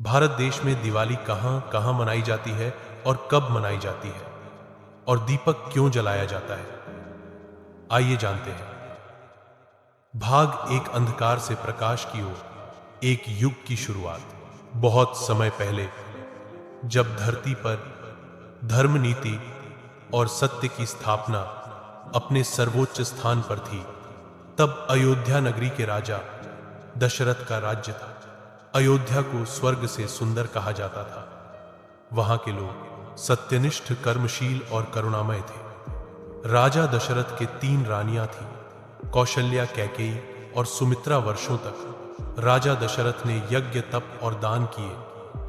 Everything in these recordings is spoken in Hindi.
भारत देश में दिवाली कहां कहां मनाई जाती है और कब मनाई जाती है और दीपक क्यों जलाया जाता है, आइए जानते हैं। भाग एक अंधकार से प्रकाश की ओर, एक युग की शुरुआत। बहुत समय पहले, जब धरती पर धर्म, नीति और सत्य की स्थापना अपने सर्वोच्च स्थान पर थी, तब अयोध्या नगरी के राजा दशरथ का राज्य था। अयोध्या को स्वर्ग से सुंदर कहा जाता था। वहां के लोग सत्यनिष्ठ, कर्मशील और करुणामय थे। राजा दशरथ के 3 रानियां थीं, कौशल्या, कैकेयी और सुमित्रा। वर्षों तक राजा दशरथ ने यज्ञ, तप और दान किए,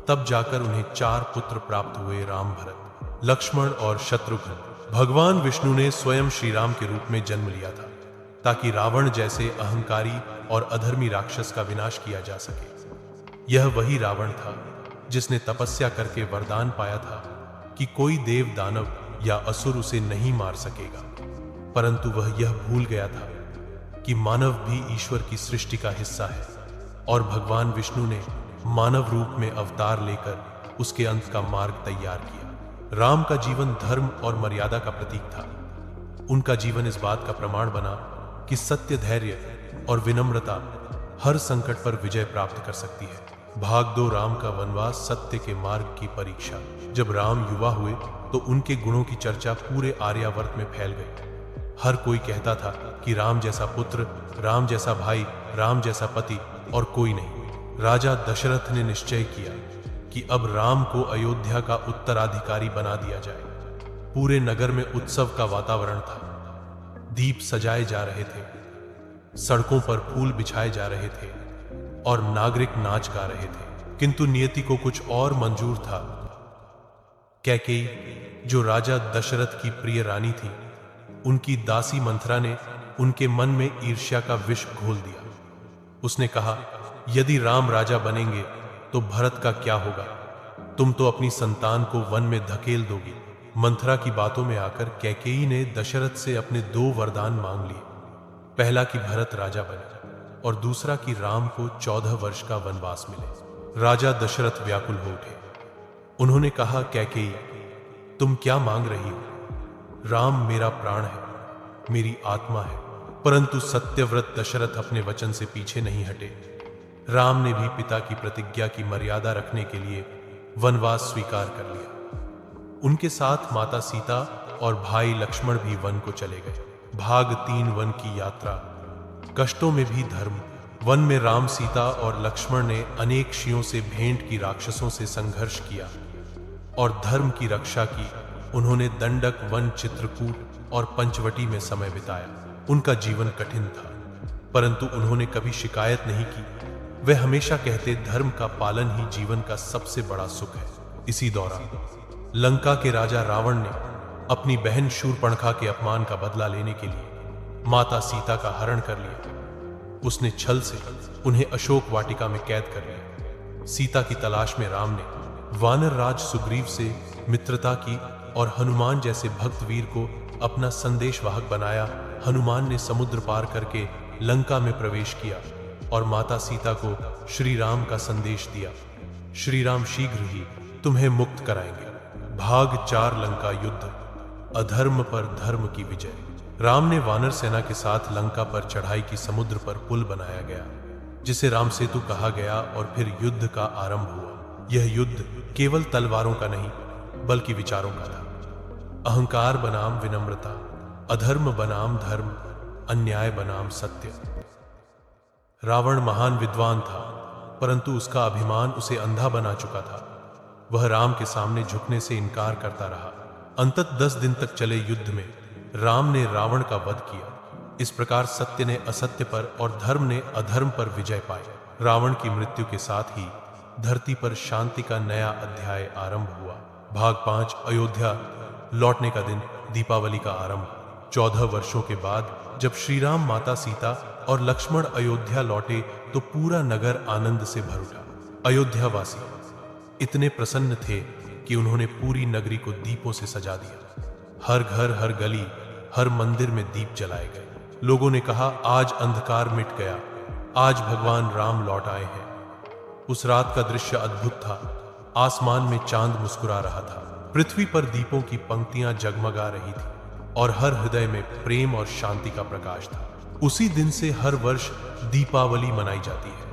तब जाकर उन्हें 4 पुत्र प्राप्त हुए, राम, भरत, लक्ष्मण और शत्रुघ्न। भगवान विष्णु ने स्वयं श्री राम के रूप में जन्म लिया था, ताकि रावण जैसे अहंकारी और अधर्मी राक्षस का विनाश किया जा सके। यह वही रावण था जिसने तपस्या करके वरदान पाया था कि कोई देव, दानव या असुर उसे नहीं मार सकेगा। परंतु वह यह भूल गया था कि मानव भी ईश्वर की सृष्टि का हिस्सा है, और भगवान विष्णु ने मानव रूप में अवतार लेकर उसके अंत का मार्ग तैयार किया। राम का जीवन धर्म और मर्यादा का प्रतीक था। उनका जीवन इस बात का प्रमाण बना कि सत्य, धैर्य और विनम्रता हर संकट पर विजय प्राप्त कर सकती है। भाग 2, राम का वनवास, सत्य के मार्ग की परीक्षा। जब राम युवा हुए तो उनके गुणों की चर्चा पूरे आर्यावर्त में फैल गई। हर कोई कहता था कि राम जैसा पुत्र, राम जैसा भाई, राम जैसा पति और कोई नहीं। राजा दशरथ ने निश्चय किया कि अब राम को अयोध्या का उत्तराधिकारी बना दिया जाए। पूरे नगर में उत्सव का वातावरण था। दीप सजाए जा रहे थे, सड़कों पर फूल बिछाए जा रहे थे और नागरिक नाच गा रहे थे। किंतु नियति को कुछ और मंजूर था। कैकेयी, जो राजा दशरथ की प्रिय रानी थी, उनकी दासी मंथरा ने उनके मन में ईर्ष्या का विष घोल दिया। उसने कहा, यदि राम राजा बनेंगे तो भरत का क्या होगा? तुम तो अपनी संतान को वन में धकेल दोगी। मंथरा की बातों में आकर कैकेयी ने दशरथ से अपने 2 वरदान मांग लिए। पहला कि भरत राजा बने और दूसरा कि राम को 14 वर्ष का वनवास मिले। राजा दशरथ व्याकुल हो उठे। उन्होंने कहा, कैकेयी, तुम क्या मांग रही हो? राम मेरा प्राण है, मेरी आत्मा है। परंतु सत्यव्रत दशरथ अपने वचन से पीछे नहीं हटे। राम ने भी पिता की प्रतिज्ञा की मर्यादा रखने के लिए वनवास स्वीकार कर लिया। उनके साथ माता सीता और भाई लक्ष्मण भी वन को चले गए। भाग 3, वन की यात्रा। कष्टों में भी धर्म। वन में राम, सीता और लक्ष्मण ने अनेक शियों से भेंट की, राक्षसों से संघर्ष किया और धर्म की रक्षा की। उन्होंने दंडक, वन, चित्रकूट और पंचवटी में समय बिताया। उनका जीवन कठिन था, परंतु उन्होंने कभी शिकायत नहीं की। वे हमेशा कहते, धर्म का पालन ही जीवन का सबसे बड़ा सुख है। इसी दौरान लंका के राजा रावण ने अपनी बहन शूर्पणखा के अपमान का बदला लेने के लिए माता सीता का हरण कर लिया। उसने छल से उन्हें अशोक वाटिका में कैद कर लिया। सीता की तलाश में राम ने वानर राज सुग्रीव से मित्रता की और हनुमान जैसे भक्त वीर को अपना संदेशवाहक बनाया। हनुमान ने समुद्र पार करके लंका में प्रवेश किया और माता सीता को श्री राम का संदेश दिया। श्री राम शीघ्र ही तुम्हें मुक्त कराएंगे। भाग 4, लंका युद्ध। अधर्म पर धर्म की विजय। राम ने वानर सेना के साथ लंका पर चढ़ाई की। समुद्र पर पुल बनाया गया, जिसे राम सेतु कहा गया, और फिर युद्ध का आरंभ हुआ। यह युद्ध केवल तलवारों का नहीं, बल्कि विचारों का था। अहंकार बनाम विनम्रता, अधर्म बनाम धर्म, अन्याय बनाम सत्य। रावण महान विद्वान था, परंतु उसका अभिमान उसे अंधा बना चुका था। वह राम के सामने झुकने से इनकार करता रहा। अंततः 10 दिन तक चले युद्ध में राम ने रावण का वध किया। इस प्रकार सत्य ने असत्य पर और धर्म ने अधर्म पर विजय पाई। रावण की मृत्यु के साथ ही धरती पर शांति का नया अध्याय आरंभ हुआ। भाग 5, अयोध्या लौटने का दिन, दीपावली का आरंभ। 14 वर्षों के बाद जब श्री राम, माता सीता और लक्ष्मण अयोध्या लौटे तो पूरा नगर आनंद से भर उठा। अयोध्यावासी इतने प्रसन्न थे कि उन्होंने पूरी नगरी को दीपों से सजा दिया। हर घर, हर गली, हर मंदिर में दीप जलाए गए। लोगों ने कहा, आज अंधकार मिट गया, आज भगवान राम लौट आए हैं। उस रात का दृश्य अद्भुत था। आसमान में चांद मुस्कुरा रहा था, पृथ्वी पर दीपों की पंक्तियां जगमगा रही थी और हर हृदय में प्रेम और शांति का प्रकाश था। उसी दिन से हर वर्ष दीपावली मनाई जाती है।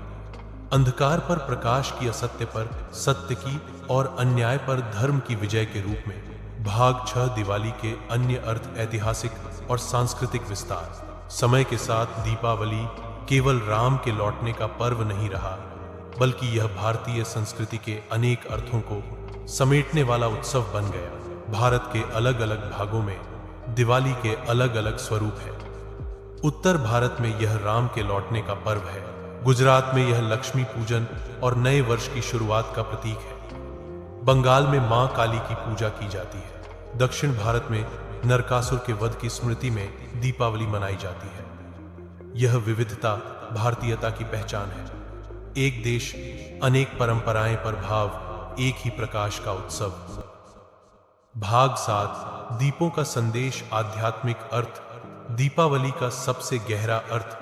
अंधकार पर प्रकाश की, असत्य पर सत्य की और अन्याय पर धर्म की विजय के रूप में। भाग 6 दिवाली के अन्य अर्थ, ऐतिहासिक और सांस्कृतिक विस्तार। समय के साथ दीपावली केवल राम के लौटने का पर्व नहीं रहा, बल्कि यह भारतीय संस्कृति के अनेक अर्थों को समेटने वाला उत्सव बन गया। भारत के अलग अलग भागों में दिवाली के अलग अलग स्वरूप हैं। उत्तर भारत में यह राम के लौटने का पर्व है। गुजरात में यह लक्ष्मी पूजन और नए वर्ष की शुरुआत का प्रतीक है। बंगाल में मां काली की पूजा की जाती है। दक्षिण भारत में नरकासुर के वध की स्मृति में दीपावली मनाई जाती है। यह विविधता भारतीयता की पहचान है। एक देश, अनेक परंपराएं पर भाव, एक ही प्रकाश का उत्सव। भाग 7 दीपों का संदेश, आध्यात्मिक अर्थ। दीपावली का सबसे गहरा अर्थ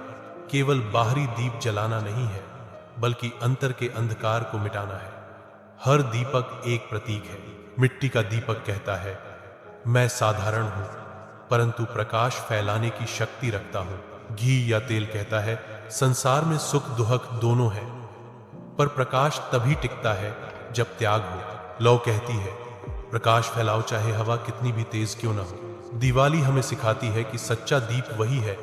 केवल बाहरी दीप जलाना नहीं है, बल्कि अंतर के अंधकार को मिटाना है। हर दीपक एक प्रतीक है। मिट्टी का दीपक कहता है, मैं साधारण हूं, परंतु प्रकाश फैलाने की शक्ति रखता हूं। घी या तेल कहता है, संसार में सुख दुख दोनों है, पर प्रकाश तभी टिकता है जब त्याग हो। लौ कहती है, प्रकाश फैलाओ चाहे हवा कितनी भी तेज क्यों ना हो। दिवाली हमें सिखाती है कि सच्चा दीप वही है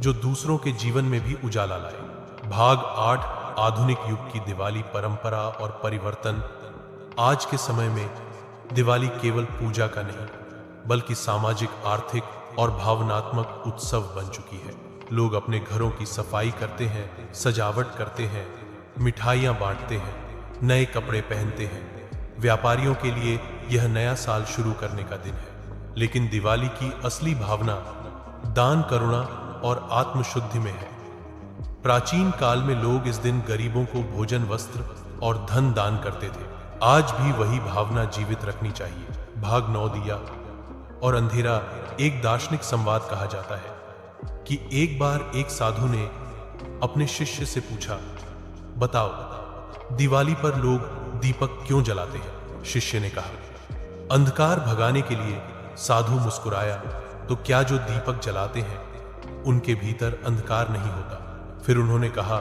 जो दूसरों के जीवन में भी उजाला लाए। भाग 8 आधुनिक युग की दिवाली, परंपरा और परिवर्तन। आज के समय में दिवाली केवल पूजा का नहीं, बल्कि सामाजिक, आर्थिक और भावनात्मक उत्सव बन चुकी है। लोग अपने घरों की सफाई करते हैं, सजावट करते हैं, मिठाइयां बांटते हैं, नए कपड़े पहनते हैं। व्यापारियों के लिए यह नया साल शुरू करने का दिन है। लेकिन दिवाली की असली भावना दान, करुणा और आत्मशुद्धि में है। प्राचीन काल में लोग इस दिन गरीबों को भोजन, वस्त्र और धन दान करते थे। आज भी वही भावना जीवित रखनी चाहिए। भाग 9 दिया और अंधेरा। एक दार्शनिक संवाद कहा जाता है कि एक बार एक साधु ने अपने शिष्य से पूछा, बताओ दिवाली पर लोग दीपक क्यों जलाते हैं? शिष्य ने कहा, अंधकार भगाने के लिए। साधु मुस्कुराया, तो क्या जो दीपक जलाते हैं उनके भीतर अंधकार नहीं होता? फिर उन्होंने कहा,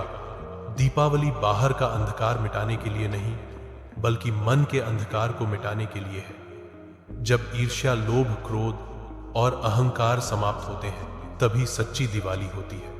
दीपावली बाहर का अंधकार मिटाने के लिए नहीं, बल्कि मन के अंधकार को मिटाने के लिए है। जब ईर्ष्या, लोभ, क्रोध और अहंकार समाप्त होते हैं, तभी सच्ची दिवाली होती है।